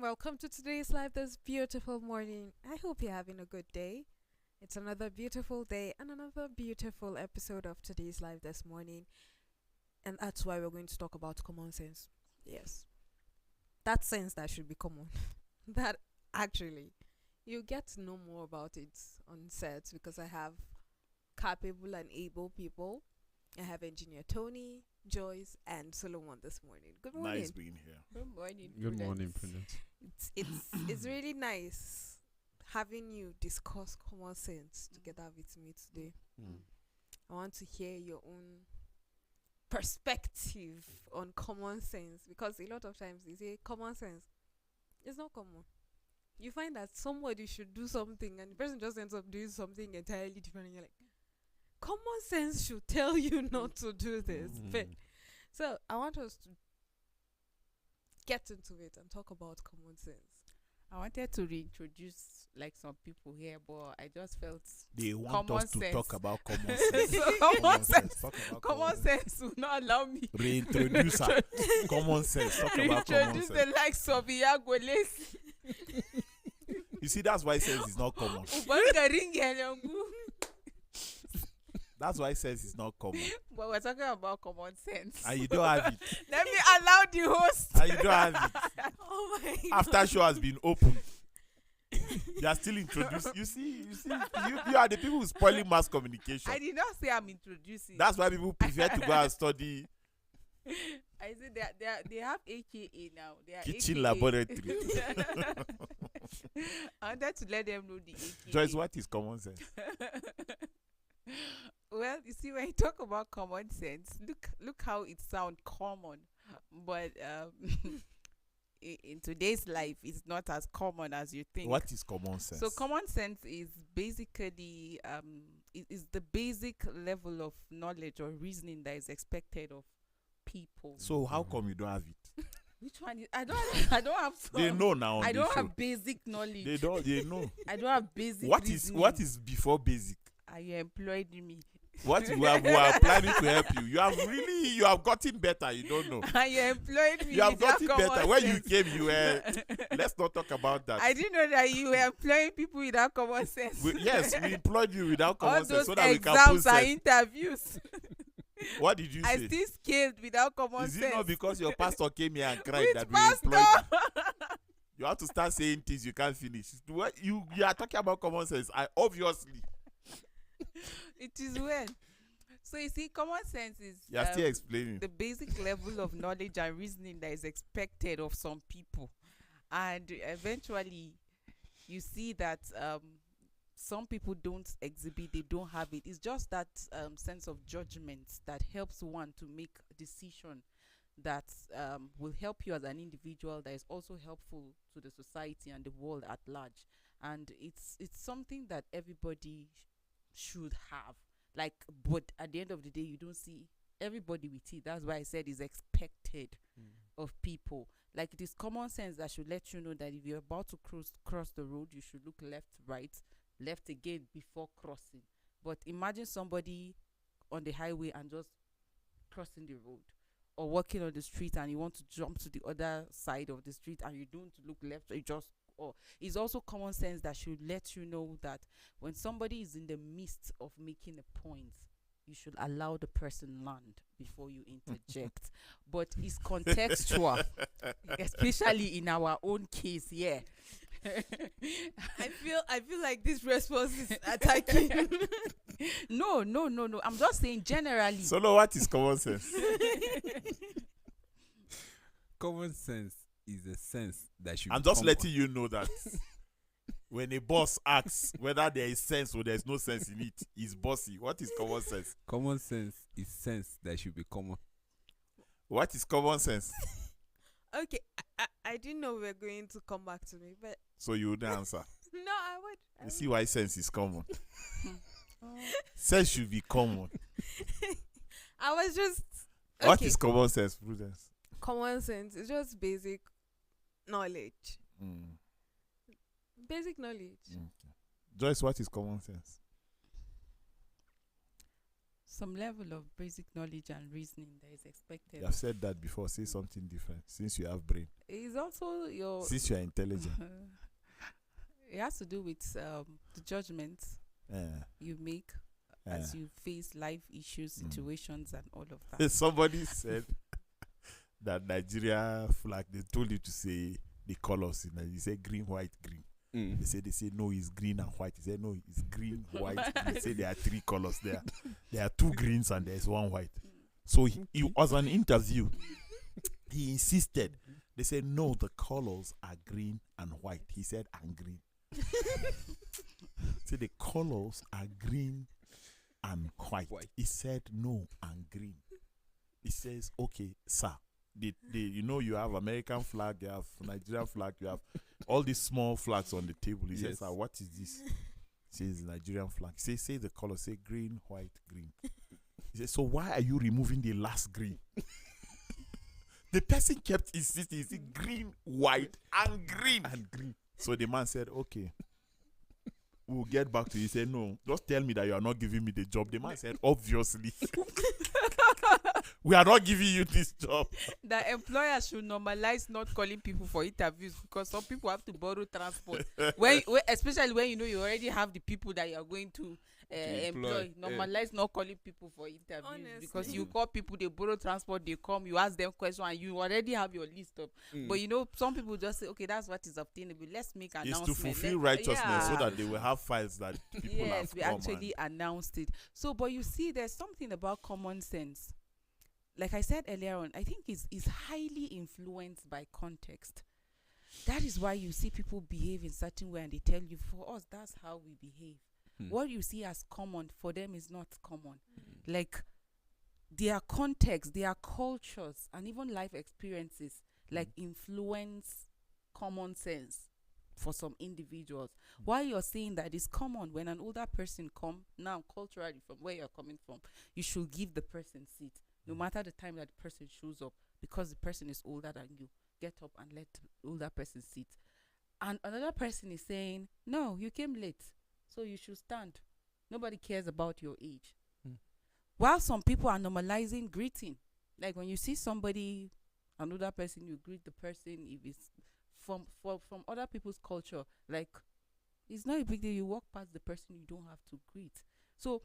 welcome to today's live this beautiful morning. I hope you're having a good day. It's another beautiful day and another beautiful episode of today's live this morning. And that's why we're going to talk about common sense. Yes, that sense that should be common. That actually, you get to know more about it on set because I have capable and able people. I have engineer Tony, Joyce, and Solomon this morning. Good morning. Nice being here. Good morning. Good morning, Prudence. Prudence. It's really nice having you discuss common sense together with me today. I want to hear your own perspective on common sense because a lot of times they say common sense is not common. You find that somebody should do something and the person just ends up doing something entirely different and you're like, common sense should tell you not to do this. But so I want us to get into it and talk about common sense. I wanted to reintroduce like some people here, but I just felt They want common us to sense. talk about common sense. So common sense. Talk about Common sense will not allow me Reintroduce her. Common sense. Talk about common reintroduce sense. the likes of Iago Lacy. You see, that's why sense is not common. That's why sense is not common. But we're talking about common sense. And you don't have it. Let me allow the host. And you don't have it. Oh my After show has been opened. You are still introduced. You see, you are the people who spoiling mass communication. I did not say I'm introducing. That's why people prefer to go and study I said they have AKA now. They are kitchen AKA. laboratory. I wanted to let them know the AKA. Joyce, what is common sense? Well, you see, when you talk about common sense, look how it sounds common, but in today's life, it's not as common as you think. What is common sense? So, common sense is basically it is the basic level of knowledge or reasoning that is expected of people. So how come you don't have it? Which one is? I don't have. Some, They know now. On I the don't show. have basic knowledge. They know. I don't have basic. What reasoning. is before basic? Are you employed me? What we are planning to help you. You have gotten better. You don't know. Are you employed me? You have without gotten common better. When you sense? came, you were. Let's not talk about that. I didn't know that you were employing people without common sense. Yes, we employed you without All common those sense so that we can exams are process. interviews. What did you I say? still scaled without common Is sense. it not because your pastor came here and cried Which that pastor? we employed you? You have to start saying things you can't finish. You are talking about common sense. Obviously. It is well. So you see, common sense is You are still explaining. the basic level of knowledge and reasoning that is expected of some people, and eventually, you see that some people don't exhibit, they don't have it. It's just that sense of judgment that helps one to make a decision that will help you as an individual, that is also helpful to the society and the world at large. And it's something that everybody should have. Like, but at the end of the day, you don't see everybody with it. That's why I said it's expected of people. Like, it is common sense that should let you know that if you're about to cross the road, you should look left, right, left again before crossing. But imagine somebody on the highway and just crossing the road, or walking on the street and you want to jump to the other side of the street and you don't look left, you just it's also common sense that should let you know that when somebody is in the midst of making a point, you should allow the person land before you interject. But it's contextual, especially in our own case. Yeah. I feel like this response is attacking. No. I'm just saying generally. So, no, what is common sense? Common sense is a sense that should I'm be just common. letting you know that when a boss asks whether there is sense or there is no sense in it, he's bossy. What is common sense? Common sense is sense that should be common. What is common sense? Okay, I didn't know we were going to come back to me, but So you wouldn't answer. no, I would. You see why sense is common. Oh. Sense should be common. I was just What is common sense, Prudence? common sense? It's just basic knowledge. Basic knowledge. Okay. Joyce, what is common sense? some level of basic knowledge and reasoning that is expected. You have said that before. Say something different. Since you have brain. It's also your. Since you are intelligent. It has to do with the judgments you make as you face life issues, situations, and all of that. Somebody said that Nigeria flag, they told you to say the colors in it. You say green, white, green. They say no, it's green and white. He said no, it's green, white. They say there are 3 colors there. There are 2 greens and there's 1 white. So he was an interview. He insisted. They said no, the colors are green and white. He said and green. Say the colors are green and white. He said no and green. He says, okay, sir. You know, you have American flag, you have Nigerian flag, you have all these small flags on the table. He says, sir, what is this? He says Nigerian flag. Say the color, say green, white, green. He says, so why are you removing the last green? The person kept insisting, he said green, white, and green. And green. So the man said, okay, we'll get back to you. He said, no, just tell me that you are not giving me the job. The man said, obviously. We are not giving you this job. The employer should normalize not calling people for interviews, because some people have to borrow transport. Especially when you know you already have the people that you are going to employ. Normalize not calling people for interviews. Honestly. Because you call people, they borrow transport, they come, you ask them questions, and you already have your list up. But you know, some people just say, okay, that's what is obtainable. Let's make an announcement. It's to fulfill righteousness so that they will have files that people have. Yes, we actually announced it. So, but you see, there's something about common sense. Like I said earlier on, I think is highly influenced by context. That is why you see people behave in certain way, and they tell you, for us, that's how we behave. What you see as common, for them is not common. Like their context, their cultures, and even life experiences, like influence common sense for some individuals. Why you're saying that is common when an older person come, now culturally from where you're coming from, you should give the person seat. No matter the time that the person shows up, because the person is older than you, get up and let the older person sit. And another person is saying, no, you came late, so you should stand. Nobody cares about your age. While some people are normalizing greeting. Like when you see somebody, an older person, you greet the person. If it's from other people's culture, like it's not a big deal. You walk past the person, you don't have to greet. So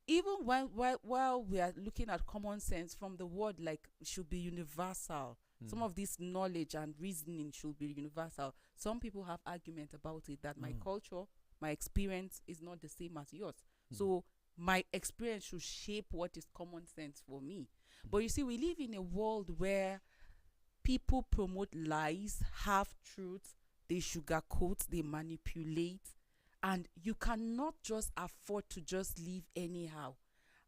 even while we are looking at common sense from the word, like should be universal. Some of this knowledge and reasoning should be universal. Some people have argument about it, that my culture, my experience is not the same as yours. So my experience should shape what is common sense for me. But you see, we live in a world where people promote lies, half-truths, they sugarcoat, they manipulate, and you cannot just afford to just live anyhow.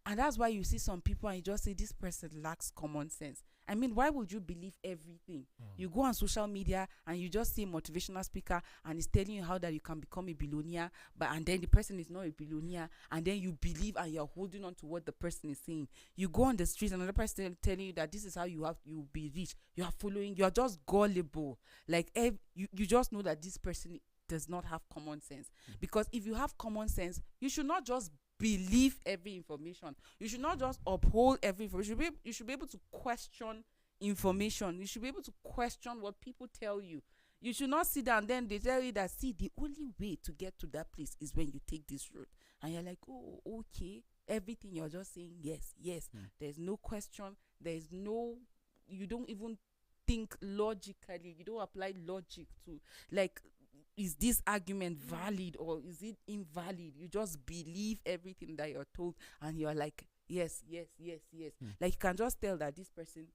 And that's why you see some people and you just say, this person lacks common sense. I mean, why would you believe everything? You go on social media and you just see a motivational speaker and he's telling you how that you can become a billionaire, and then the person is not a billionaire, and then you believe and you're holding on to what the person is saying. You go on the street and another person telling you that this is how you'll be rich. You are following, you are just gullible. Like you just know that this person does not have common sense. Because if you have common sense, you should not just believe every information. You should not just uphold every information. You should be able to question information. You should be able to question what people tell you. You should not sit down and then they tell you that, see, the only way to get to that place is when you take this road. And you're like, oh, okay. Everything you're just saying, yes. There's no question. You don't even think logically. You don't apply logic to, like, is this argument valid or is it invalid? You just believe everything that you're told and you're like, yes. Like you can just tell that this person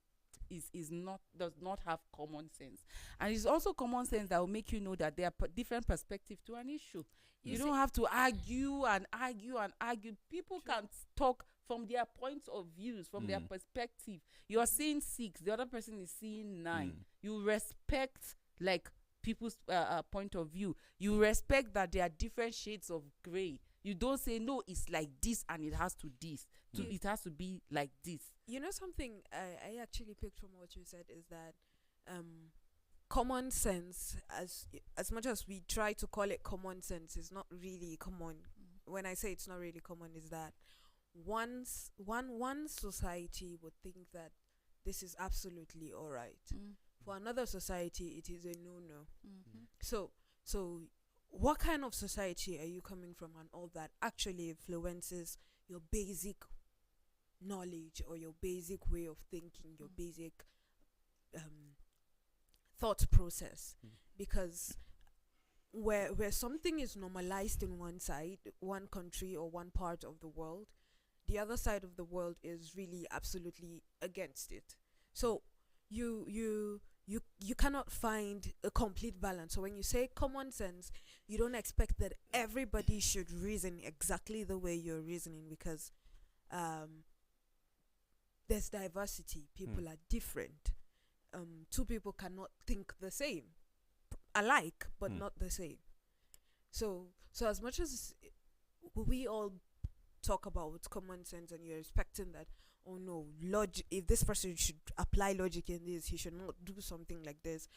does not have common sense. And it's also common sense that will make you know that there are different perspectives to an issue. You don't have to argue. People can talk from their points of views, from their perspective. You're seeing 6, the other person is seeing 9. You respect like people's point of view. You respect that there are different shades of gray. You don't say, no, it's like this and it has to this. It has to be like this. You know something I actually picked from what you said is that common sense, as much as we try to call it common sense, is not really common. When I say it's not really common, is that one society would think that this is absolutely all right. For another society, it is a no-no. So what kind of society are you coming from, and all that actually influences your basic knowledge or your basic way of thinking, your basic thought process. Because where something is normalized in one side, one country or one part of the world, the other side of the world is really absolutely against it. So you cannot find a complete balance. So when you say common sense, you don't expect that everybody should reason exactly the way you're reasoning, because there's diversity. People are different. Two people cannot think the same, alike, but not the same. So as much as we all talk about common sense, and you're expecting that, oh no, logic, if this person should apply logic in this, he should not do something like this.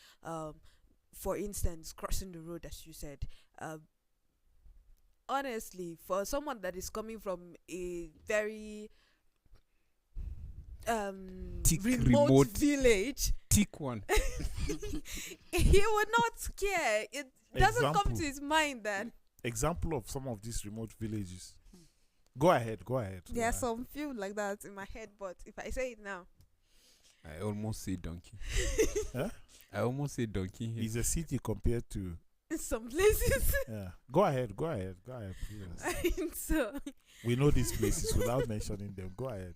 For instance, crossing the road, as you said. Honestly, for someone that is coming from a very remote village, tick one. he would not care. It doesn't come Example. to his mind that Example of some of these remote villages. Go ahead. there are some few like that in my head, but if I say it now, I almost say donkey. Huh? I almost say donkey here. It's a city compared to. in some places. Yeah. Go ahead, please. So We know these places without mentioning them. Go ahead.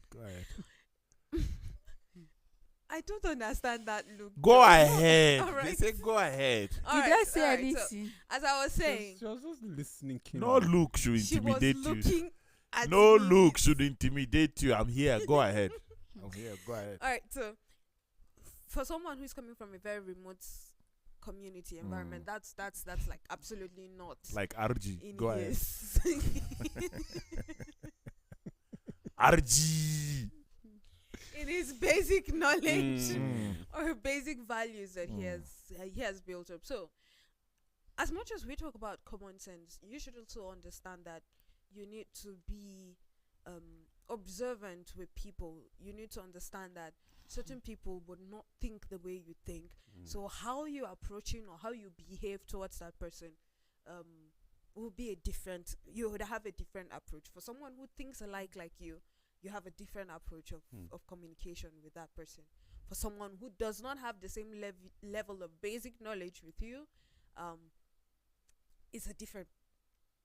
I don't understand that look. Go ahead. All right. They say go ahead. All Did right, I say all right, anything? as I was saying, She was just listening. No look should she was intimidate you. looking at No me. look should intimidate you. I'm here. Go ahead. Go ahead. All right, so for someone who's coming from a very remote community environment, that's like absolutely not Like RG. in Go ahead. his RG. in his basic knowledge or basic values that he has built up. So as much as we talk about common sense, you should also understand that you need to be observant with people. You need to understand that certain people would not think the way you think. So how you approaching or how you behave towards that person will be a different. You would have a different approach. For someone who thinks alike like you have a different approach of communication with that person. For someone who does not have the same level of basic knowledge with you, it's a different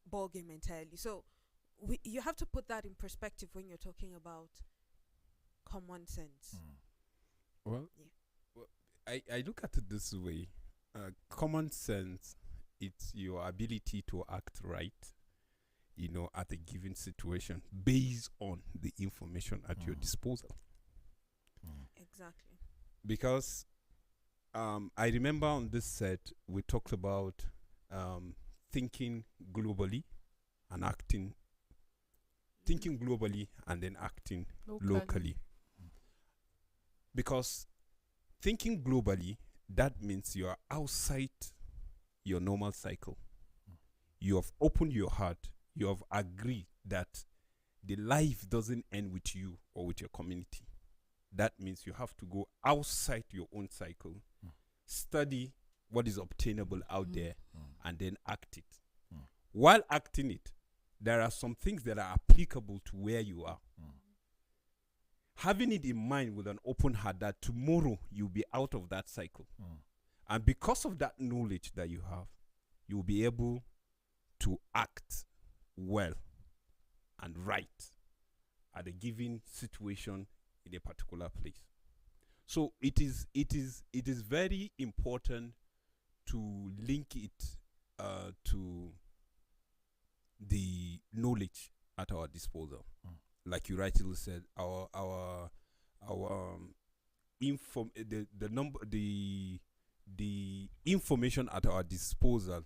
ball game entirely. So you have to put that in perspective when you're talking about common sense. Well, Yeah. well, I look at it this way. Common sense, it's your ability to act right, at a given situation based on the information at your disposal. Exactly. Because I remember on this set, we talked about thinking globally and acting, thinking globally and then acting locally. Because thinking globally, that means you are outside your normal cycle. You have opened your heart. You have agreed that the life doesn't end with you or with your community. That means you have to go outside your own cycle, study what is obtainable out there, and then act it. While acting it, there are some things that are applicable to where you are. Having it in mind with an open heart that tomorrow you'll be out of that cycle. And because of that knowledge that you have, you'll be able to act well and right at a given situation in a particular place. So it is very important to link it to the knowledge at our disposal. Like you rightly said, the information at our disposal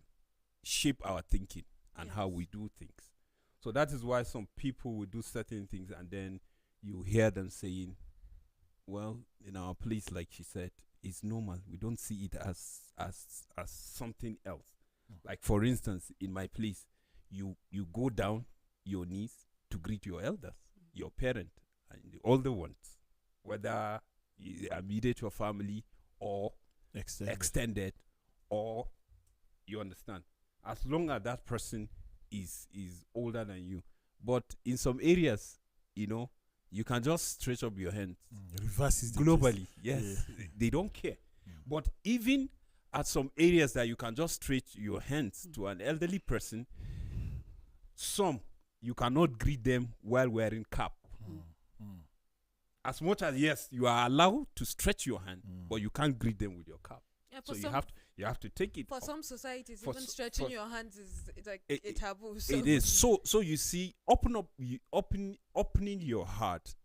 shape our thinking and how we do things. So that is why some people will do certain things and then you hear them saying, well, in our place, like she said, it's normal. We don't see it as something else. Like for instance, in my place, you go down your knees to greet your elders. your parent and the older ones, whether immediate your family or extended, or you understand, as long as that person is older than you. But in some areas, you can just stretch up your hands. Reverses the Globally, case. yes, Yeah. they don't care. But even at some areas that you can just stretch your hands to an elderly person, some you cannot greet them while wearing cap. As much as, yes, you are allowed to stretch your hand, but you can't greet them with your cap. Yeah, So you have to take it. for some societies, for even s- stretching for- your hands is like It- a taboo. So. It is so you see, opening your heart,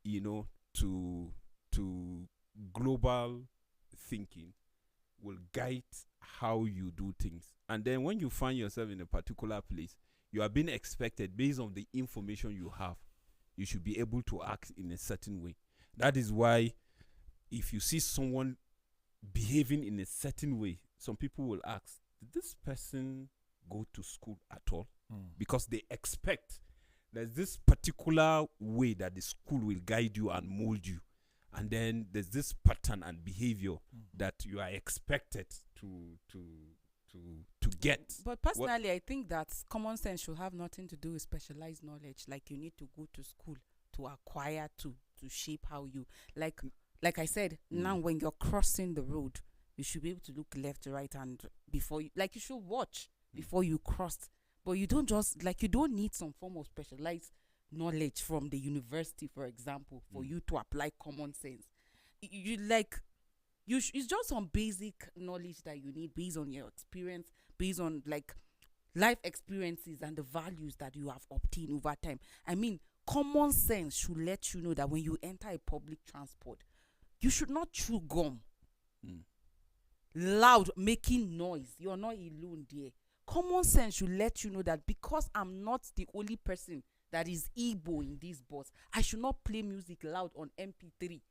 to global thinking will guide how you do things. And then when you find yourself in a particular place, you are being expected, based on the information you have, you should be able to act in a certain way. That is why if you see someone behaving in a certain way, some people will ask, did this person go to school at all? Because they expect there's this particular way that the school will guide you and mold you. And then there's this pattern and behavior that you are expected to get. But personally, I think that common sense should have nothing to do with specialized knowledge. Like you need to go to school to acquire to shape how you like I said, now when you're crossing the road, you should be able to look left, right, and before you, like, you should watch before you cross. But you don't just, like, you don't need some form of specialized knowledge from the university, for example, for you to apply common sense. It's just some basic knowledge that you need based on your experience, based on like life experiences and the values that you have obtained over time. I mean, common sense should let you know that when you enter a public transport, you should not chew gum loud, making noise. You're not alone there. Common sense should let you know that because I'm not the only person that is Igbo in this bus, I should not play music loud on MP3.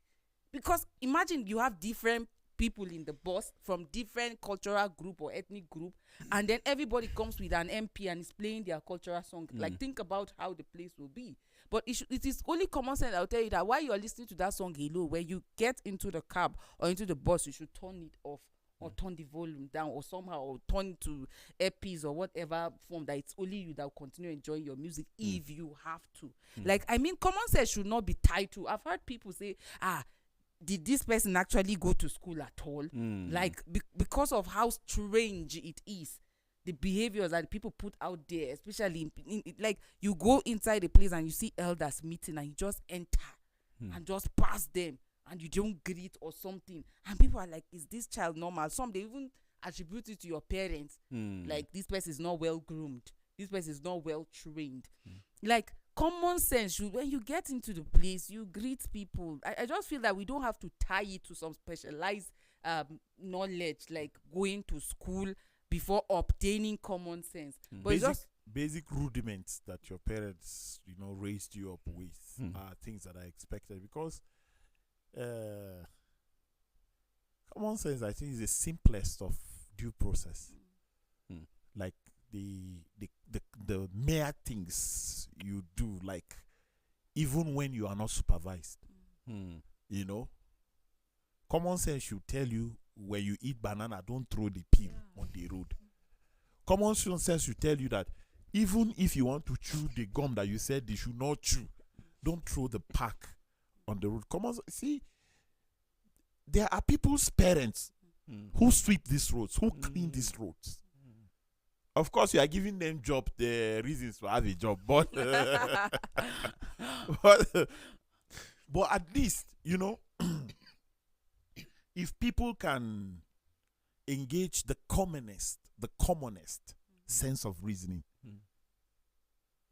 Because imagine you have different people in the bus from different cultural group or ethnic group, and then everybody comes with an MP and is playing their cultural song. Like, think about how the place will be. But it is only common sense that will tell you that while you're listening to that song alone, when you get into the cab or into the bus, you should turn it off or turn the volume down or somehow, or turn to earpiece or whatever form that it's only you that will continue enjoying your music if you have to. Like, I mean, common sense should not be tied to. I've heard people say, did this person actually go to school at all? Like, because of how strange it is, the behaviors that people put out there, especially like, you go inside a place and you see elders meeting and you just enter and just pass them and you don't greet or something, and people are like, is this child normal? Some, they even attribute it to your parents. Like, this person is not well groomed, this person is not well trained. Like, common sense should, when you get into the place, you greet people. I just feel that we don't have to tie it to some specialized knowledge, like going to school before obtaining common sense. But Basic rudiments that your parents, raised you up with are things that are expected, because common sense, I think, is the simplest of due process. Like the mere things you do, like even when you are not supervised. Common sense should tell you, when you eat banana, don't throw the peel on the road. Common sense should tell you that even if you want to chew the gum that you said they should not chew, don't throw the pack on the road. See, there are people's parents who sweep these roads, who clean these roads. Of course, you are giving them job, the reasons to have a job, but but at least, if people can engage the commonest sense of reasoning,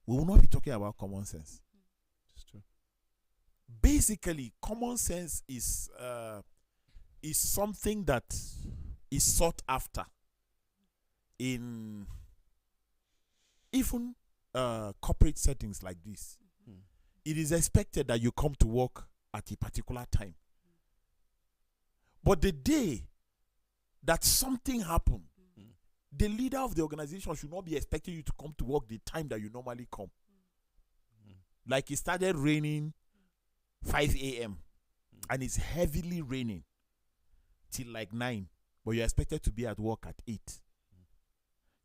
we will not be talking about common sense. It's true. Basically, common sense is something that is sought after in even corporate settings like this. It is expected that you come to work at a particular time. But the day that something happened, the leader of the organization should not be expecting you to come to work the time that you normally come. Like, it started raining 5 a.m. and it's heavily raining till like 9, but you're expected to be at work at 8.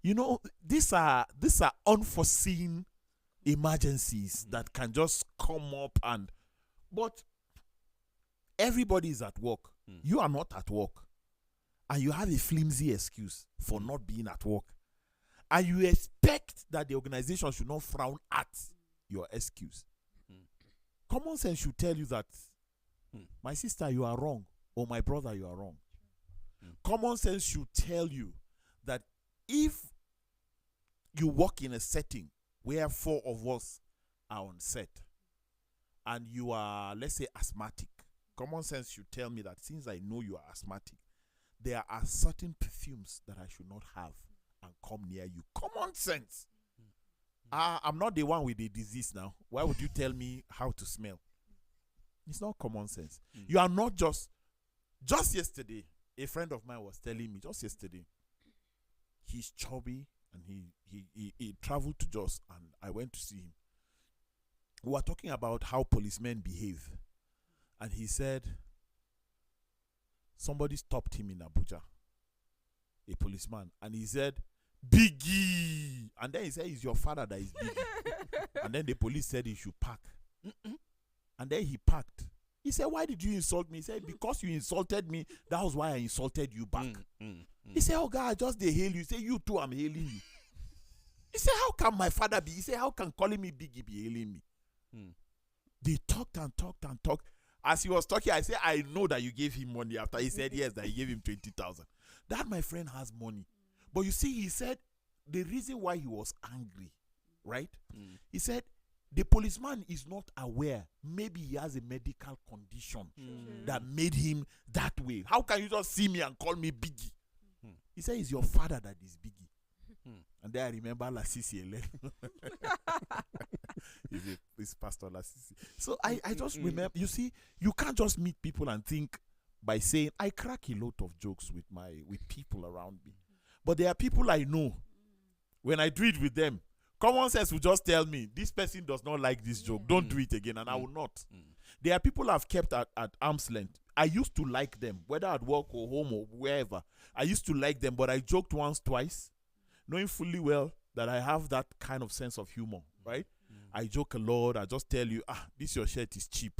You know, these are unforeseen emergencies that can just come up, but everybody is at work. You are not at work, and you have a flimsy excuse for not being at work, and you expect that the organization should not frown at your excuse. Common sense should tell you that, my sister, you are wrong, or my brother, you are wrong. Common sense should tell you that if you work in a setting where 4 of us are on set, and you are, let's say, asthmatic, common sense should tell me that since I know you are asthmatic, there are certain perfumes that I should not have and come near you. Common sense. I'm not the one with the disease now. Why would you tell me how to smell? It's not common sense. You are not just yesterday, a friend of mine was telling me, just yesterday, he's chubby and he traveled to Jos, and I went to see him. We were talking about how policemen behave, and he said somebody stopped him in Abuja, a policeman, and he said, "Biggie," and then he said, "It's your father that is Biggie." And then the police said he should park. And then he parked. He said, "Why did you insult me?" He said, "Because you insulted me, that was why I insulted you back." He said, "Oh God, I just they hail you." He said, "You too, I'm hailing you." He said, "How can my father be?" He said, "How can calling me Biggie be hailing me?" They talked and talked and talked. As he was talking, I said, "I know that you gave him money." After he said yes, that he gave him 20,000. That my friend has money. But you see, he said the reason why he was angry, right? He said the policeman is not aware. Maybe he has a medical condition that made him that way. How can you just see me and call me Biggie? He said, "It's your father that is Biggie." And then I remember Lasisi Ele. It's Pastor Lasisi. So I just remember, you see, you can't just meet people and think by saying, I crack a lot of jokes with people around me. But there are people I know, when I do it with them, common sense will just tell me, this person does not like this joke. Don't do it again, and I will not. There are people I've kept at arm's length. I used to like them, whether at work or home or wherever. I used to like them, but I joked once, twice, knowing fully well that I have that kind of sense of humor, right? I joke a lot. I just tell you, this your shirt is cheap.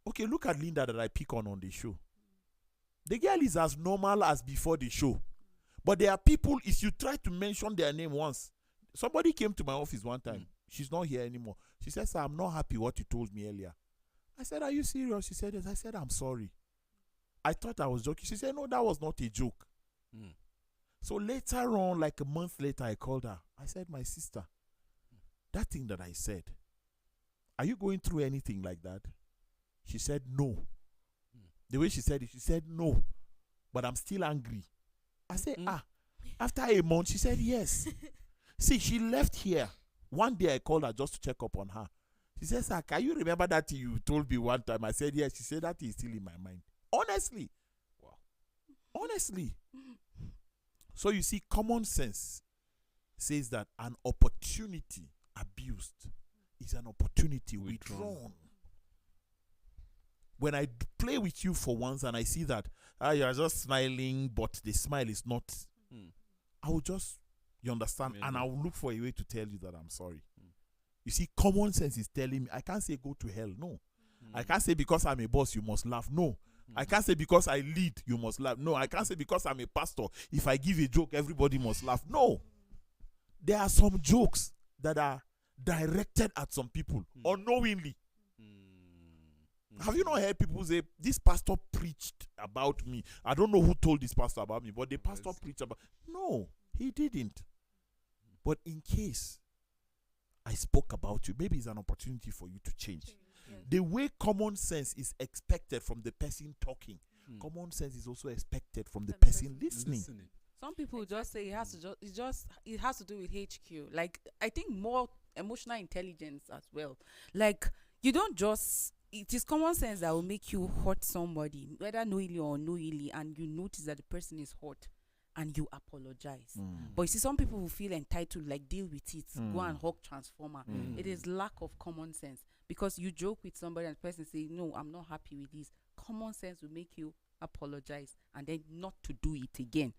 Okay, look at Linda that I pick on the show. The girl is as normal as before the show. But there are people, if you try to mention their name once, somebody came to my office one time. She's not here anymore. She said, "Sir, I'm not happy what you told me earlier." I said, "Are you serious?" She said, "Yes." I said, "I'm sorry. I thought I was joking." She said, "No, that was not a joke." So later on, like a month later, I called her. I said, "My sister, that thing that I said, are you going through anything like that?" She said, "No." The way she said it, she said, "No, but I'm still angry." I said, after a month, she said, "Yes." See, she left here. One day I called her just to check up on her. She said, "Sir, can you remember that you told me one time?" I said, "Yes." She said, "That is still in my mind." Honestly. Wow. Honestly. So you see, common sense says that an opportunity abused is an opportunity withdrawn. When I play with you for once and I see that you are just smiling, but the smile is not, I will just, you understand, and I will look for a way to tell you that I'm sorry. You see, common sense is telling me, I can't say go to hell. No. I can't say because I'm a boss, you must laugh. No. I can't say because I lead, you must laugh. No. I can't say because I'm a pastor, if I give a joke, everybody must laugh. No. There are some jokes that are directed at some people unknowingly. Have you not heard people say, "This pastor preached about me"? I don't know who told this pastor about me, but the pastor preached about. No, he didn't. But in case I spoke about you, maybe it's an opportunity for you to change. The way common sense is expected from the person talking, common sense is also expected from the person listening. Some people just say it has to do with HQ. Like, I think more emotional intelligence as well. Like, you don't just, it is common sense that will make you hurt somebody, whether knowingly or unknowingly, and you notice that the person is hurt and you apologize. But you see, some people will feel entitled, like, deal with it, go and hug transformer. It is lack of common sense. because you joke with somebody and the person say, no, I'm not happy with this. Common sense will make you apologize and then not to do it again.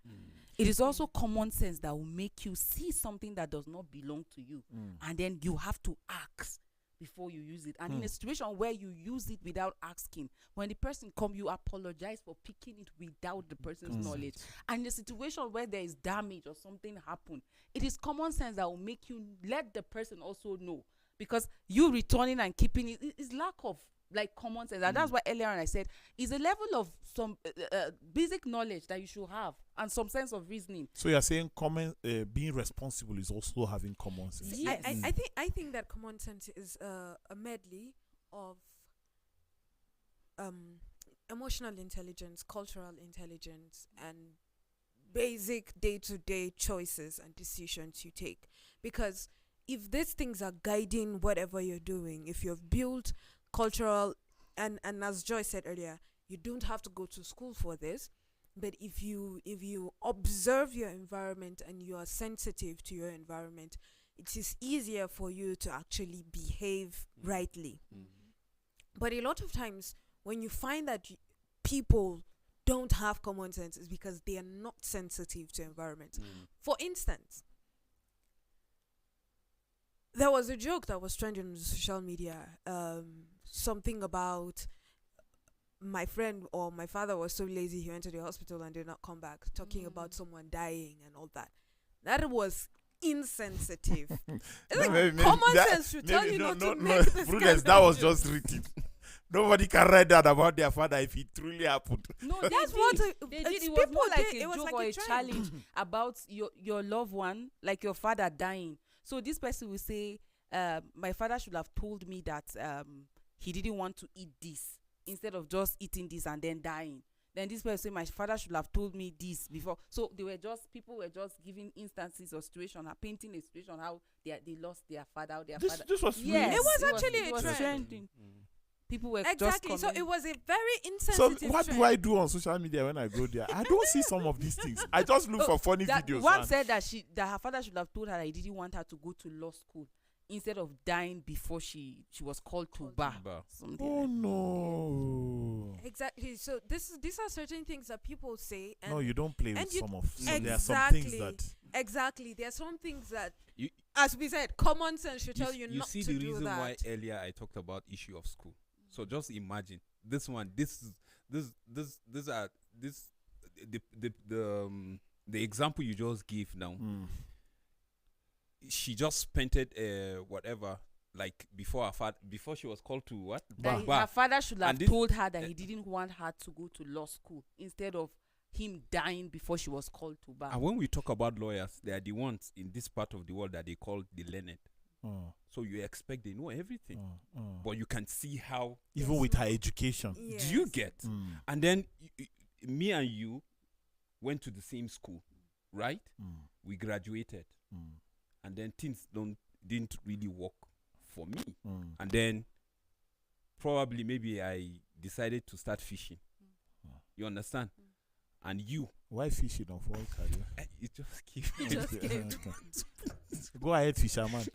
It is also common sense that will make you see something that does not belong to you, and then you have to ask before you use it. And in a situation where you use it without asking, when the person come, you apologize for picking it without the person's knowledge. And in a situation where there is damage or something happen, it is common sense that will make you let the person also know, because you returning and keeping it is lack of like common sense. And that's why earlier on I said is a level of some basic knowledge that you should have and some sense of reasoning. So you're saying being responsible is also having common sense. Yes. I think that common sense is a medley of emotional intelligence, cultural intelligence, and basic day-to-day choices and decisions you take. Because if these things are guiding whatever you're doing, if you've built cultural, and as Joy said earlier, you don't have to go to school for this, but if you observe your environment and you are sensitive to your environment, it is easier for you to actually behave rightly. But a lot of times when you find that people don't have common sense, is because they are not sensitive to environment. For instance, there was a joke that was trending on social media, something about my friend or my father was so lazy he went to the hospital and did not come back, talking about someone dying and all that. That was insensitive. It's like common sense should tell you not to make this Prudence, kind that of was joke. just written. Nobody can write that about their father if it truly happened. No, That's they what did. They did. It was more like a it was joke like or a trend. challenge about your loved one, like your father dying. So this person will say, my father should have told me that he didn't want to eat this instead of just eating this and then dying. Then this person say, my father should have told me this before. So people were just giving instances or situation, painting a situation how they lost their father. This was Yes, It was actually a trend. trending. People were Exactly. just So it was a very So insensitive what trend. do I do on social media when I go there? I don't see some of these things. I just look for funny that videos. one and- said that her father should have told her that he didn't want her to go to law school instead of dying before she was called to bar. Something Oh like no. Exactly. So these are certain things that people say, and No, you don't play with and you- some of. So there are some things Exactly. that. exactly, there are some things that, You- as we said, common sense should tell you you not see to the do reason that. why earlier I talked about issue of school. So just imagine this one. These are the example you just gave now. She just painted whatever, like before before she was called to what? that Bar. her father should have And this- told her that he didn't want her to go to law school instead of him dying before she was called to bar. And when we talk about lawyers, they are the ones in this part of the world that they call the learned. So you expect they know everything, but you can see how. Even with her education. Yes. Do you get? And then me and you went to the same school, right? We graduated, and then things didn't really work for me. And then probably maybe I decided to start fishing. You understand? And you, Why fishing of all career? you just keep. Go ahead, fisherman.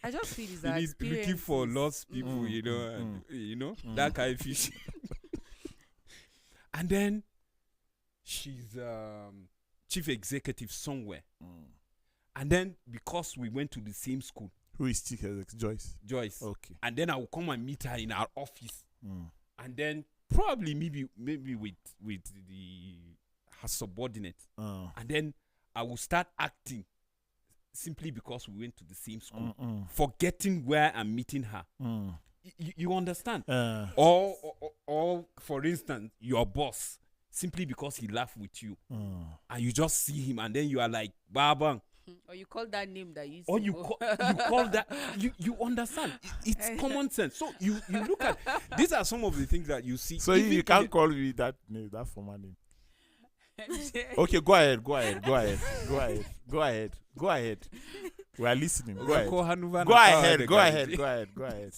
I just feel it's You our need looking for experiences. lost people, you know, and, you know, that kind of fish. And then she's chief executive somewhere. And then because we went to the same school, Who is Chief Executive? Joyce? Joyce, Okay. and then I will come and meet her in our office, and then probably maybe with her subordinate, and then I will start acting simply because we went to the same school, forgetting where I'm meeting her. You understand? Or for instance, your boss, simply because he laughed with you, and you just see him, and then you are like, Baba. Or you call that name that you. Or you call that, you understand? It's common sense. So you look at, these are some of the things that you see. So even you in can't the- call me that name, that former name. Okay, go ahead. We are listening. Go ahead. Go ahead.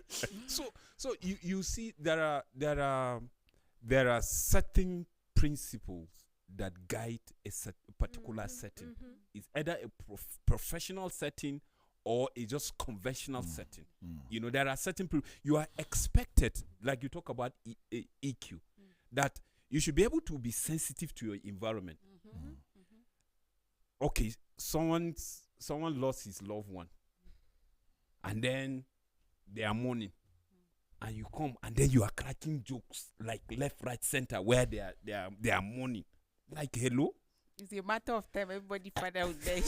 So you see there are certain principles that guide a particular setting. It's either a professional setting or a just conventional setting. You know, there are certain people you are expected, like you talk about EQ, that you should be able to be sensitive to your environment. Okay, someone lost his loved one, and then they are mourning, and you come and then you are cracking jokes like left, right, center where they are mourning. Like, hello. It's a matter of time. Everybody father will die.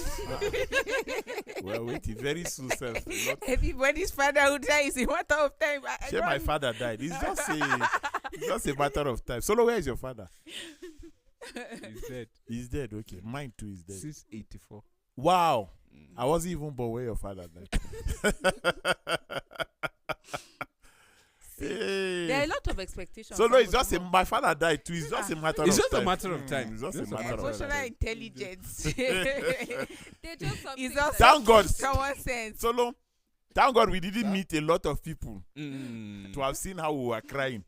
Well, wait, very soon, self. Everybody's father will die. It's a matter of time. Sure, my father died. It's just a matter of time. Solo, where is your father? He's dead. He's dead. Okay, mine too is dead. Since 84. Wow, I wasn't even born where your father died. Hey. There are a lot of expectations. So no, it's just my father died too. It's just a matter of time. It's just a matter of time. It's just a matter of Emotional time. intelligence. They're just something It's that- also Thank God. common sense. Solo, thank God we didn't meet a lot of people Mm. to have seen how we were crying.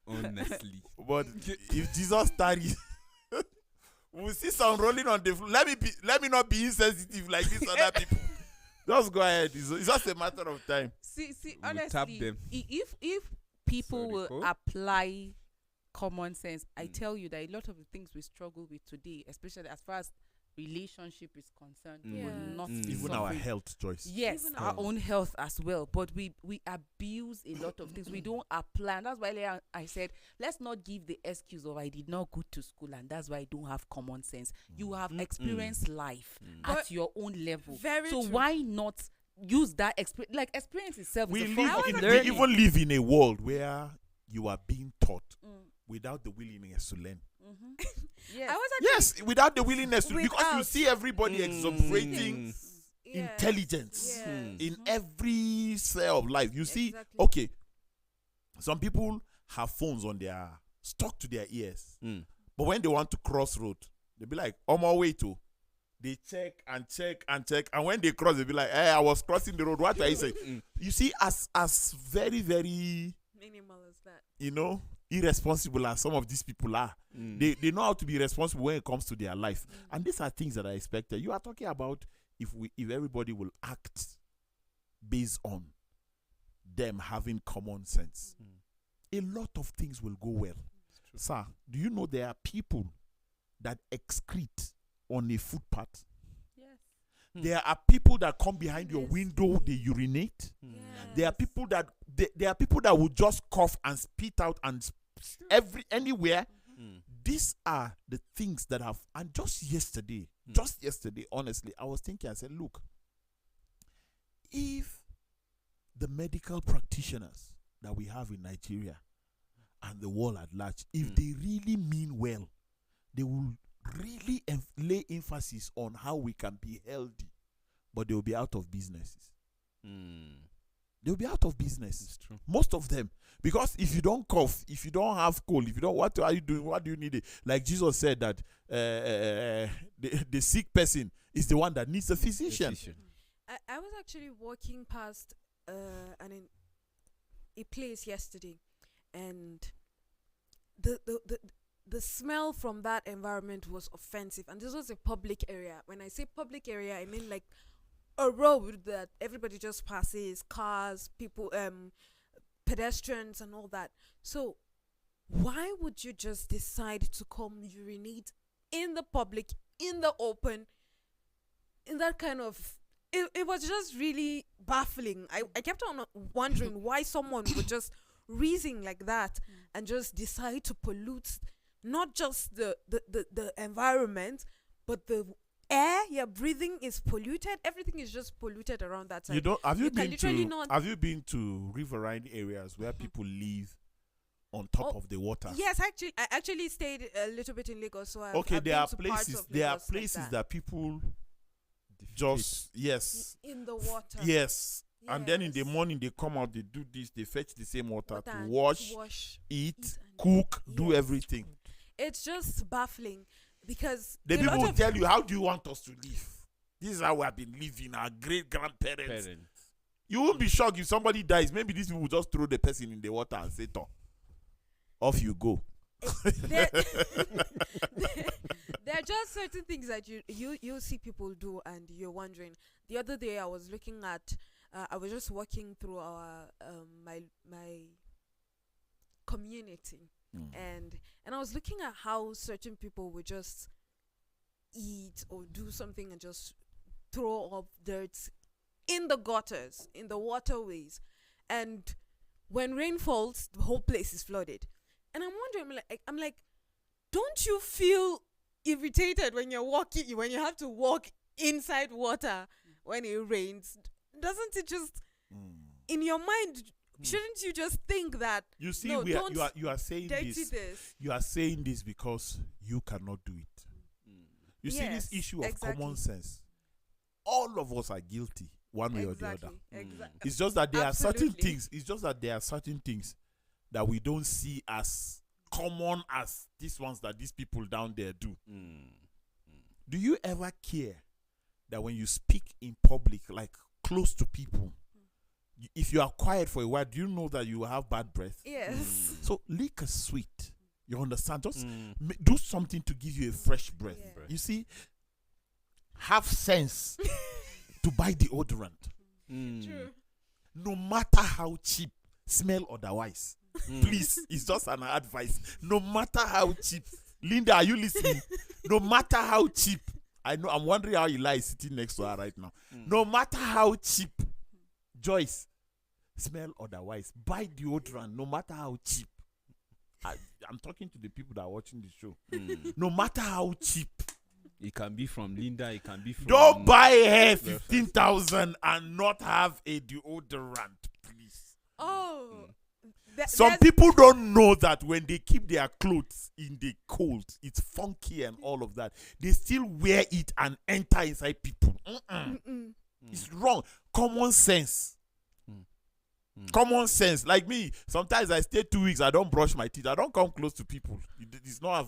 Honestly. But if Jesus tarries, we'll see some rolling on the floor. Let me not be insensitive like these other people. Just go ahead. It's just a matter of time. See, We'll honestly, tap them. if people Sorry, will Ko. apply common sense, I Mm. tell you that a lot of the things we struggle with today, especially as far as relationship is concerned, we will Yes. not Mm. Even our suffering. health choice. Yes, Even our our- own health as well. But we abuse a lot of things. We don't apply. And that's why earlier I said, let's not give the excuse of I did not go to school and that's why I don't have common sense. You have experienced life at But your own level. very So true. why not use that experience? Like, experience itself We is a form of we learning. even live in a world where you are being taught Mm. without the willingness to learn. Yes. I was actually Yes, without the willingness to, because you Without- see everybody exuberating Yes. intelligence Yes. in every cell of life. You see, Exactly. okay, some people have phones on their stuck to their ears, Mm. but when they want to cross road, they be like, "On my way to." They check and check and check, and when they cross, they be like, "Hey, I was crossing the road. What are you saying?" You see, as very very Minimal as that. irresponsible as some of these people are. Mm. They know how to be responsible when it comes to their life, and these are things that are expected. You are talking about if everybody will act based on them having common sense, a lot of things will go well. Sir, do you know there are people that excrete on a footpath? Yes. There are people that come behind your Yes. window, they urinate. Yes. There are people that will just cough and spit out and anywhere. These are the things that have. And just yesterday, honestly, I was thinking. I said, look, if the medical practitioners that we have in Nigeria and the world at large, if they really mean well, they will really lay emphasis on how we can be healthy, but they will be out of businesses. They'll be out of business. It's true. Most of them. Because if you don't cough, if you don't have cold, if you don't, what are you doing? What do you need? Like Jesus said that the sick person is the one that needs a physician. I was actually walking past a place yesterday, and the smell from that environment was offensive. And this was a public area. When I say public area, I mean like a road that everybody just passes, cars, people, pedestrians and all that. So why would you just decide to come urinate in the public, in the open, in that kind of... It was just really baffling. I kept on wondering why someone would just reason like that and just decide to pollute not just the environment, but the air you're breathing is polluted. Everything is just polluted around that side. Have you can literally not... been to riverine areas where people live on top of the water? Yes, I actually stayed a little bit in Lagos, so Okay, I've there been are to parts places. of There are Lagos like places that people just in the water. yes. And then in the Yes. morning they come out, they do this, they fetch the same water Water to and wash, eat, and- cook, do Yes. everything. It's just baffling because The a people lot will of tell you, how do you want us to live? This is how we have been living, our great grandparents. Parents. You won't be shocked if somebody dies. Maybe these people will just throw the person in the water and say, "Toh, off you go." there, There are just certain things that you see people do, and you're wondering. The other day, I was looking at. I was just walking through our my community, and I was looking at how certain people would just eat or do something and just throw up dirt in the gutters, in the waterways, and when rain falls, the whole place is flooded. And I'm wondering, I'm like, don't you feel irritated when you're walking, when you have to walk inside water when it rains? Doesn't it just in your mind? Shouldn't you just think that? You see, no, you are saying this. You are saying this because you cannot do it. You see this issue of common sense. All of us are guilty, one way or the other. Exactly. It's just that there are certain things. It's just that there are certain things that we don't see as common as these ones that these people down there do. Do you ever care that when you speak in public, like close to people, if you are quiet for a while, do you know that you will have bad breath? Yes. So lick a sweet. You understand? Just do something to give you a fresh breath. Yeah. You see, have sense to buy deodorant. True. No matter how cheap, smell otherwise. Please, it's just an advice. No matter how cheap. Linda, are you listening? No matter how cheap. I know, I'm wondering how Eli is sitting next to her right now. No matter how cheap. Joyce, smell otherwise. Buy deodorant, no matter how cheap. I'm talking to the people that are watching the show. No matter how cheap. It can be from Linda. It can be from. Don't buy hair 15,000 and not have a deodorant, please. Oh. Some people don't know that when they keep their clothes in the cold, it's funky and all of that. They still wear it and enter inside people. It's wrong. Common sense. Common sense. Like me, sometimes I stay 2 weeks, I don't brush my teeth. I don't come close to people. It's not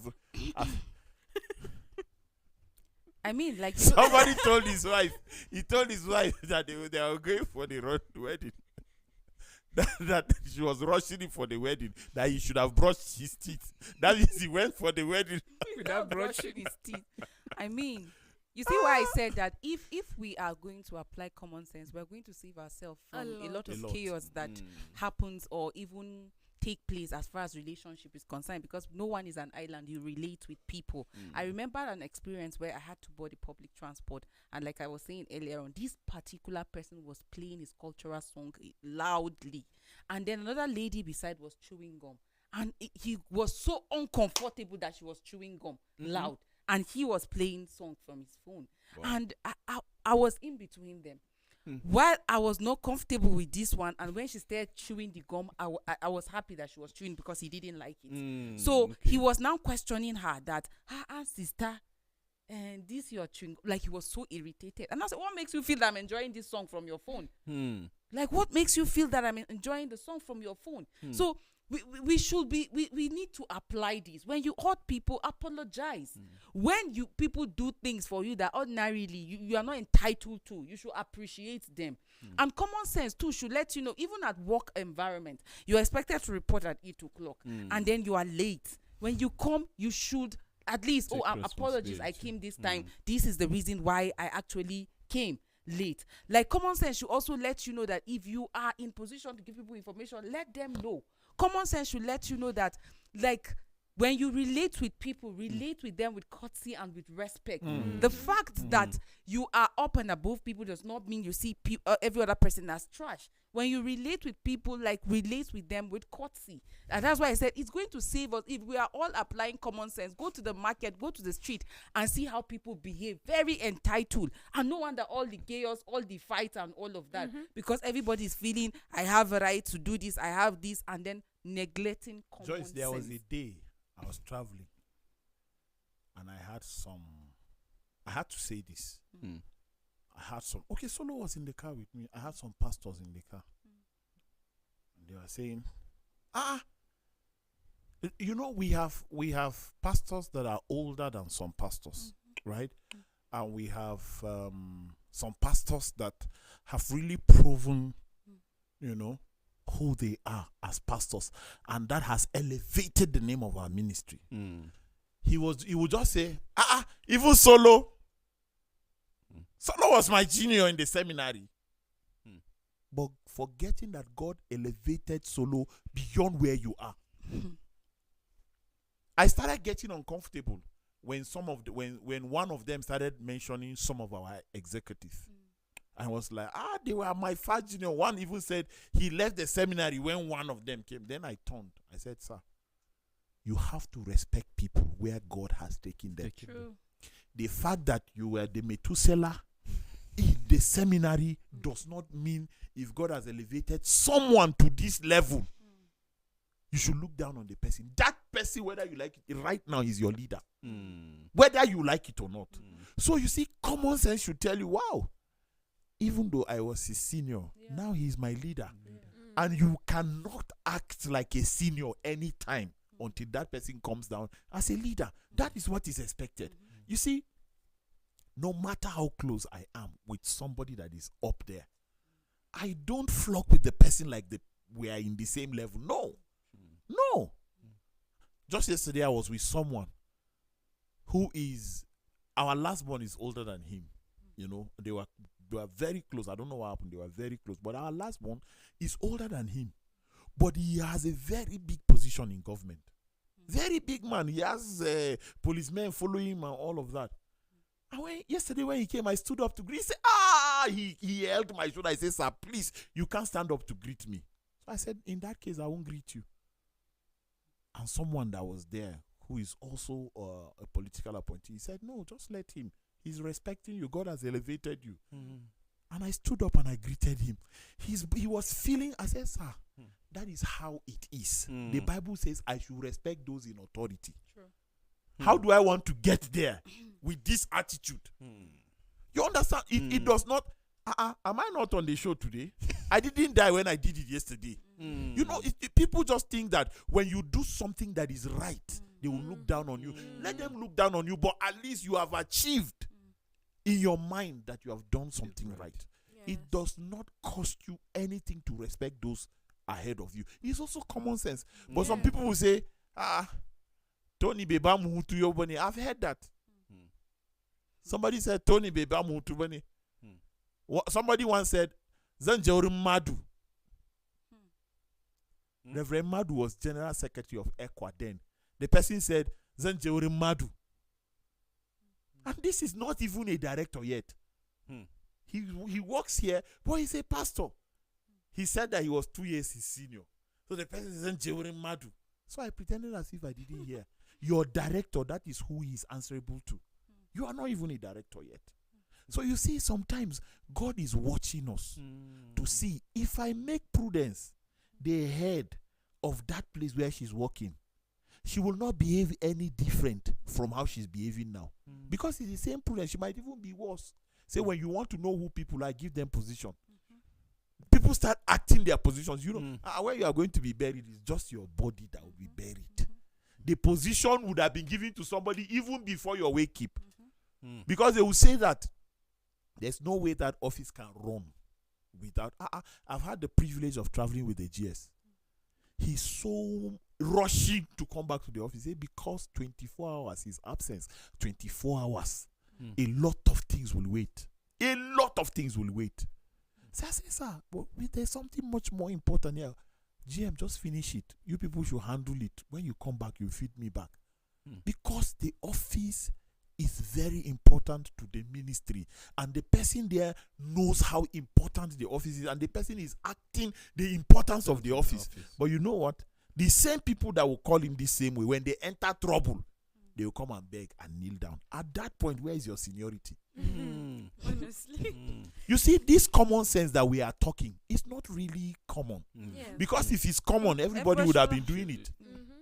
I mean, like somebody told his wife. He told his wife that they were going for the wedding. that she was rushing him for the wedding. That he should have brushed his teeth. That means he went for the wedding without brushing his teeth. I mean, you see why I said that if we are going to apply common sense, we're going to save ourselves from a lot of chaos that happens or even take place as far as relationship is concerned, because no one is an island. You relate with people. I remember an experience where I had to board the public transport, and like I was saying earlier on, this particular person was playing his cultural song loudly, and then another lady beside was chewing gum, and he was so uncomfortable that she was chewing gum loud, and he was playing song from his phone. Wow. And I was in between them. While I was not comfortable with this one, and when she started chewing the gum, I was happy that she was chewing because he didn't like it. So he was now questioning her that, sister, and this your chewing, like he was so irritated. And I said, what makes you feel that I'm enjoying this song from your phone? Like, what makes you feel that I'm enjoying the song from your phone? So we should be, we need to apply this. When you hurt people, apologize. When people do things for you that ordinarily you are not entitled to, you should appreciate them. And common sense too should let you know, even at work environment, you're expected to report at 8 o'clock and then you are late. When you come, you should at least, apologies, I came this time. This is the reason why I actually came late. Like, common sense should also let you know that if you are in position to give people information, let them know. Common sense should let you know that, like, when you relate with people, relate with them with courtesy and with respect. The fact that you are up and above people does not mean you see every other person as trash. When you relate with people, like, relate with them with courtesy. And that's why I said it's going to save us if we are all applying common sense. Go to the market, go to the street, and see how people behave. Very entitled. And no wonder all the chaos, all the fights, and all of that. Because everybody is feeling, I have a right to do this, I have this, and then neglecting common sense. Joyce, there was a day I was traveling, and I had to say this. I had some, Solo was in the car with me. I had some pastors in the car. And they were saying, you know, we have pastors that are older than some pastors, right? And we have some pastors that have really proven, you know, who they are as pastors, and that has elevated the name of our ministry. he would just say, even Solo. Solo was my junior in the seminary. But forgetting that God elevated Solo beyond where you are. I started getting uncomfortable when when one of them started mentioning some of our executives. I was like, they were my far junior. One even said he left the seminary when one of them came. Then I turned. I said, sir, you have to respect people where God has taken them. True. The fact that you were the Methuselah in the seminary does not mean if God has elevated someone to this level, you should look down on the person. That person, whether you like it, right now is your leader. Whether you like it or not. So you see, common sense should tell you, wow, even though I was his senior, now he's my leader. And you cannot act like a senior anytime until that person comes down as a leader. That is what is expected. You see, no matter how close I am with somebody that is up there, I don't flock with the person like we are in the same level. No. Just yesterday I was with someone who is, our last born is older than him. You know, they were very close. I don't know what happened. They were very close. But our last born is older than him. But he has a very big position in government. Very big man. He has policemen following him and all of that. And yesterday when he came, I stood up to greet. He said, he held my shoulder. I said, sir, please, you can't stand up to greet me. So I said, in that case, I won't greet you. And someone that was there, who is also a political appointee, he said, no, just let him. He's respecting you. God has elevated you. And I stood up and I greeted him. He was feeling, I said, sir, that is how it is. The Bible says I should respect those in authority. True. How do I want to get there with this attitude? You understand? It does not. Am I not on the show today? I didn't die when I did it yesterday. You know, people just think that when you do something that is right, they will look down on you. Let them look down on you, but at least you have achieved in your mind that you have done something right. Yes. It does not cost you anything to respect those ahead of you. It's also common sense. But some people will say, Tony Beba Muhutu Yobani. I've heard that. Somebody said, Tony Beba Muhutu Bani. Somebody once said, Zanjaurim Madu. Reverend Madu was General Secretary of ECWA then. The person said, Zanjaurim Madu. And this is not even a director yet. He works here, but he's a pastor. He said that he was 2 years his senior. So the person said, Zanjaurim Madu. So I pretended as if I didn't hear. Your director, that is who he is answerable to. You are not even a director yet. So you see, sometimes God is watching us to see if I make Prudence the head of that place where she's working, she will not behave any different from how she's behaving now. Because it's the same Prudence. She might even be worse. Say, when you want to know who people are, give them position. People start acting their positions. You know, where you are going to be buried is just your body that will be buried. The position would have been given to somebody even before your wake keep. Because they will say that there's no way that office can run without. I've had the privilege of traveling with the GS. He's so rushing to come back to the office because 24 hours is absence. 24 hours. A lot of things will wait. A lot of things will wait. So I say, sir, but there's something much more important here. GM, just finish it. You people should handle it. When you come back, you feed me back. Because the office is very important to the ministry. And the person there knows how important the office is. And the person is acting the importance of the office. But you know what? The same people that will call him the same way, when they enter trouble, they will come and beg and kneel down. At that point, where is your seniority? Honestly. You see, this common sense that we are talking is not really common. Yes. Because if it's common, everybody would have been doing it.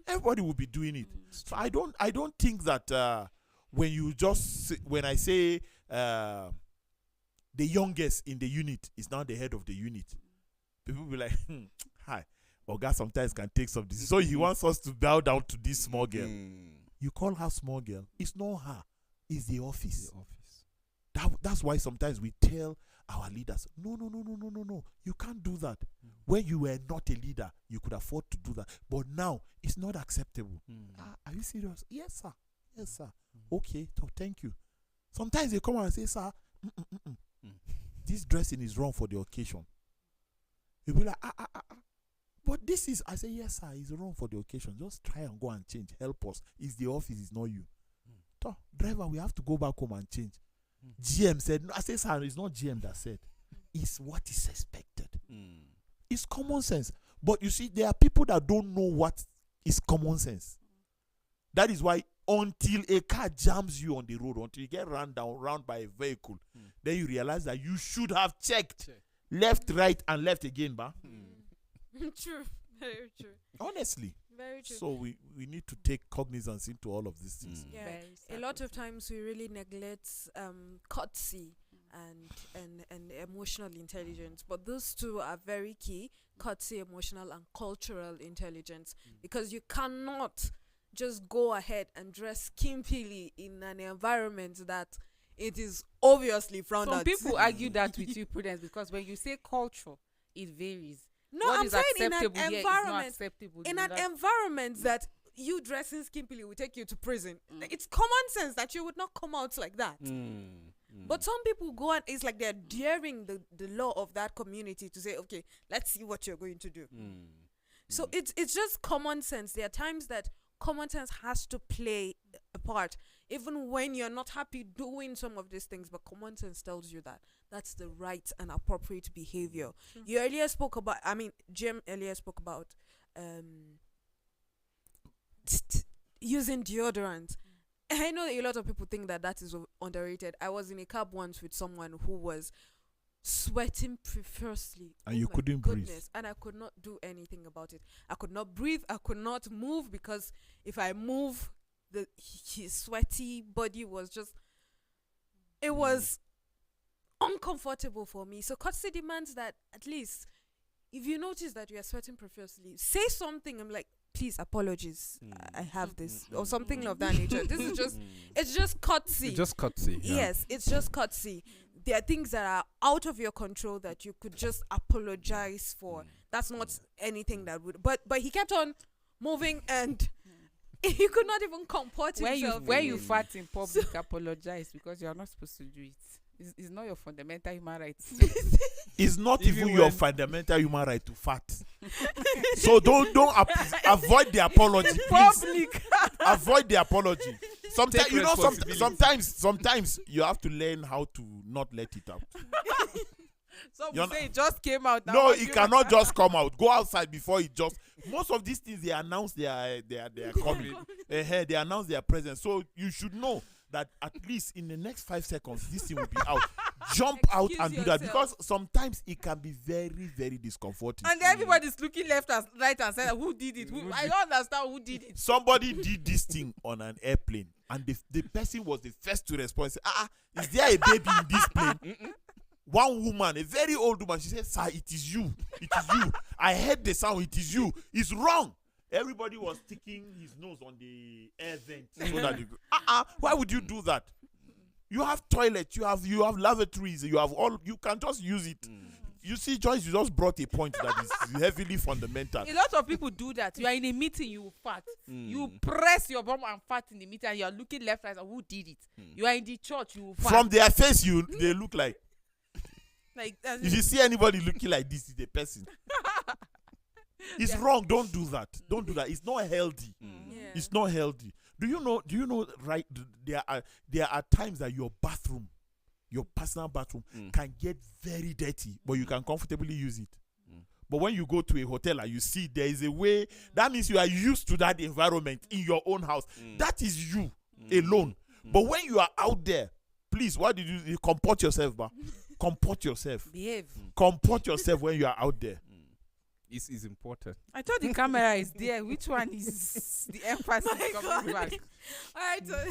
Everybody would be doing it. So I don't think that when I say the youngest in the unit is now the head of the unit, people will be like, hi. Oga sometimes can take some decisions. So he wants us to bow down to this small girl. You call her small girl. It's not her. It's the office. That's why sometimes we tell our leaders, no. You can't do that. When you were not a leader, you could afford to do that. But now, it's not acceptable. Are you serious? Yes, sir. Yes, sir. Okay, thank you. Sometimes they come and say, sir, this dressing is wrong for the occasion. You'll be like, but this is, I say, yes, sir, it's wrong for the occasion. Just try and go and change. Help us. It's the office, it's not you. Driver, we have to go back home and change. GM said, no, I say, sir, it's not GM that said. It's what is expected. It's common sense. But you see, there are people that don't know what is common sense. That is why until a car jams you on the road, until you get run by a vehicle, then you realize that you should have checked left, right, and left again, ba. True. Very true. Honestly. Very true. So we need to take cognizance into all of these things. Yeah. A lot of times we really neglect courtesy and emotional intelligence, but those two are very key: courtesy, emotional, and cultural intelligence. Because you cannot just go ahead and dress skimpily in an environment that it is obviously frowned at. Some people argue that with you, Prudence, because when you say culture, it varies. No, What I'm is saying in an acceptable here is environment, not acceptable in in an another. environment that you dressing skimpily will take you to prison. It's common sense that you would not come out like that. But some people go and it's like they're daring the law of that community to say, okay, let's see what you're going to do. So it's just common sense. There are times that common sense has to play a part, even when you're not happy doing some of these things, but common sense tells you that that's the right and appropriate behavior. You earlier spoke about, Jim earlier spoke about using deodorant. I know that a lot of people think that is underrated. I was in a cab once with someone who was sweating profusely, and you couldn't breathe, and I could not do anything about it. I could not breathe. I could not move, because if I move, his sweaty body was just, it was uncomfortable for me. So courtesy demands that at least if you notice that you are sweating profusely, say something. I'm like, please, apologies, I have this, or something of that nature. This is just, it's just courtesy. It's just courtesy. Yeah. Yes, it's just courtesy. There are things that are out of your control that you could just apologize for. That's not anything that would, but he kept on moving, and he could not even comport himself. When you fart in public, apologize, because you are not supposed to do it. It's not your fundamental human right. It's not even your fundamental human right to fart. So don't avoid the apology, please. Avoid the apology. Sometimes you have to learn how to not let it out. Some say it just came out. Now no, it cannot just come out. Go outside before it just. Most of these things, they announce they are coming. They announce their presence. So you should know that at least in the next 5 seconds, this thing will be out. Jump out and do that, because sometimes it can be very, very discomforting. And everybody's looking left and right and saying, who did it? I don't understand who did it. Somebody did this thing on an airplane, and the person was the first to respond. Say, is there a baby in this plane? One woman, a very old woman, she said, sir, it is you. It is you. I heard the sound. It is you. It's wrong. Everybody was sticking his nose on the air vent so that they go, why would you do that? You have toilets, you have lavatories, you have all. You can just use it. You see, Joyce, you just brought a point that is heavily fundamental. A lot of people do that. You are in a meeting, you fart. You press your bum and fart in the meeting, and you are looking left, right, and who did it? You are in the church, you fart. From their face, they look like. If you see anybody looking like this, it's a person. It's wrong. Don't do that. Don't do that. It's not healthy. It's not healthy. Do you know? Right? There are times that your personal bathroom, can get very dirty, but you can comfortably use it. But when you go to a hotel and you see there is a way, that means you are used to that environment in your own house. That is you alone. But when you are out there, please, what did you comport yourself, ba? Comport yourself. Behave. Comport yourself when you are out there. It's important. I thought the camera is there. Which one is the emphasis coming back? All right. So,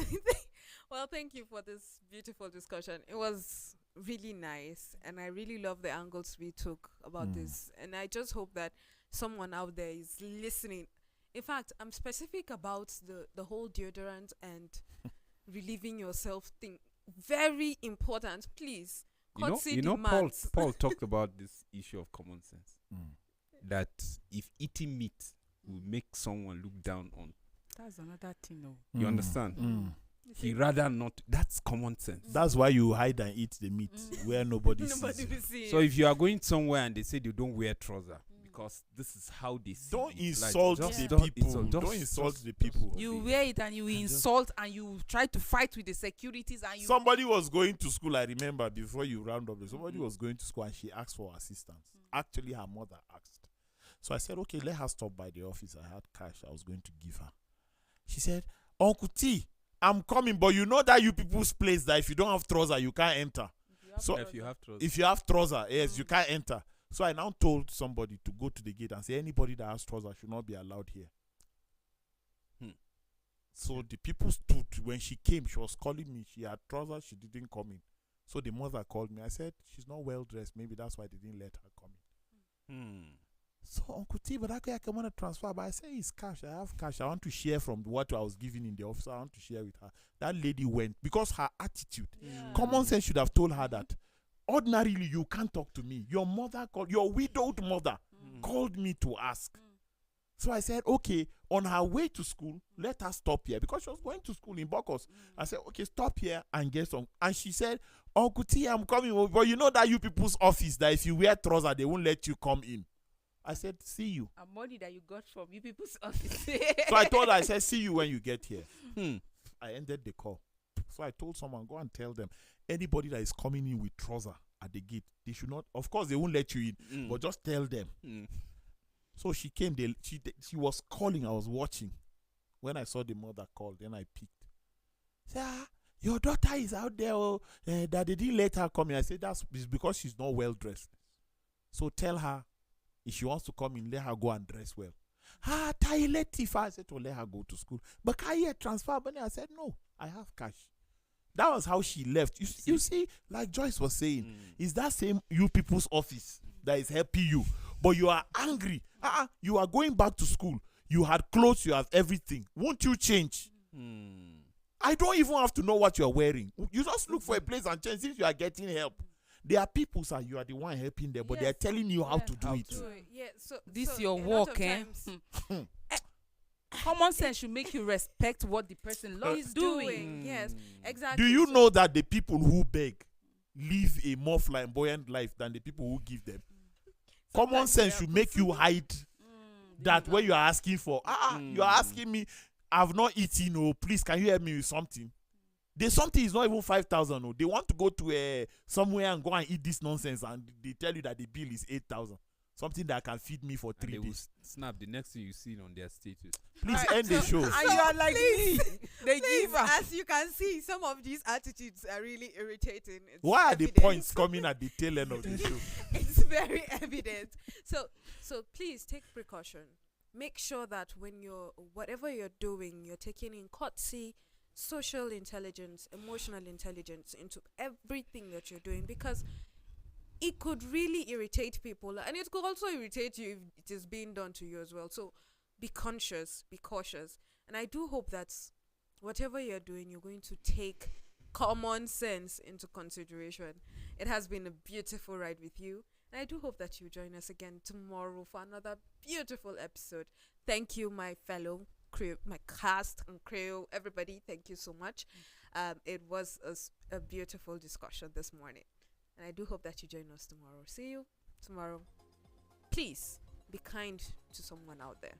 well, thank you for this beautiful discussion. It was really nice, and I really love the angles we took about this. And I just hope that someone out there is listening. In fact, I'm specific about the whole deodorant and relieving yourself thing. Very important, please. Paul talked about this issue of common sense. That if eating meat will make someone look down on That's another thing. No. You understand? Mm. He rather not. That's common sense. That's why you hide and eat the meat where nobody Nobody sees you. will see So it. if you are going somewhere and they say they don't wear trouser because this is how they see Don't it, like, insult just the don't people. insult- Don't insult the people. You wear it and you insult and you try to fight with the securities and you. Somebody was going to school, I remember, before you round up. Somebody was going to school and she asked for assistance. Actually, her mother asked. So I said, okay, let her stop by the office. I had cash I was going to give her. She said, Uncle T, I'm coming, but you know that you people's place that if you don't have trouser, you can't enter. So if you have trouser. if you have trouser, yes, you can't enter. So I now told somebody to go to the gate and say anybody that has trouser should not be allowed here. So the people stood. When she came, she was calling me. She had trousers, she didn't come in. So the mother called me. I said, she's not well dressed. Maybe that's why they didn't let her come in. So Uncle T, but I want to transfer. But I say it's cash. I have cash. I want to share from what I was given in the office. I want to share with her. That lady went because her attitude. Common sense should have told her that ordinarily you can't talk to me. Your mother called, your widowed mother called me to ask. So I said, okay, on her way to school, let her stop here because she was going to school in Bokos. I said, okay, stop here and get some. And she said, Uncle T, I'm coming over. But you know that you people's office, that if you wear trouser, they won't let you come in. I said, see you. A money that you got from you people's office. So I told her, I said, see you when you get here. I ended the call. So I told someone, go and tell them, anybody that is coming in with trouser at the gate, they should not, of course, they won't let you in, but just tell them. So she came, she was calling, I was watching. When I saw the mother call, then I picked. Say, your daughter is out there, that they didn't let her come in. I said, that's because she's not well dressed. So tell her, if she wants to come in, let her go and dress well. Latifa, I said to let her go to school. But can you transfer money? I said, no, I have cash. That was how she left. You see, like Joyce was saying, is that same you people's office that is helping you. But you are angry. You are going back to school. You had clothes, you have everything. Won't you change? I don't even have to know what you are wearing. You just look for a place and change since you are getting help. There are people, sir, you are the one helping them, but they are telling you how to do it. Yeah, so This so your a lot work, of eh? times Common sense should make you respect what the person is doing. Yes, exactly. Do you So- know that the people who beg live a more flamboyant life than the people who give them? Common Sometimes sense they should are make you hide that when you are asking for. You are asking me, I've not eaten, oh, please, can you help me with something? The something is not even 5,000. Oh. They want to go to somewhere and go and eat this nonsense, and they tell you that the bill is 8,000. Something that can feed me for 3 they will days. snap the next thing you see on their status. Please end the show. And you are like please, me. They please, give her. as you can see, some of these attitudes are really irritating. It's Why are the evident. points coming at the tail end of the show? It's very evident. So please take precaution. Make sure that when whatever you're doing, you're taking in courtesy, social intelligence, emotional intelligence into everything that you're doing, because it could really irritate people, and it could also irritate you if it is being done to you as well. So be conscious, be cautious, and I do hope that whatever you're doing, you're going to take common sense into consideration. It has been a beautiful ride with you, and I do hope that you join us again tomorrow for another beautiful episode. Thank you, my fellow crew, my cast and crew, everybody. Thank you so much. It was a beautiful discussion this morning, and I do hope that you join us tomorrow. See you tomorrow. Please be kind to someone out there.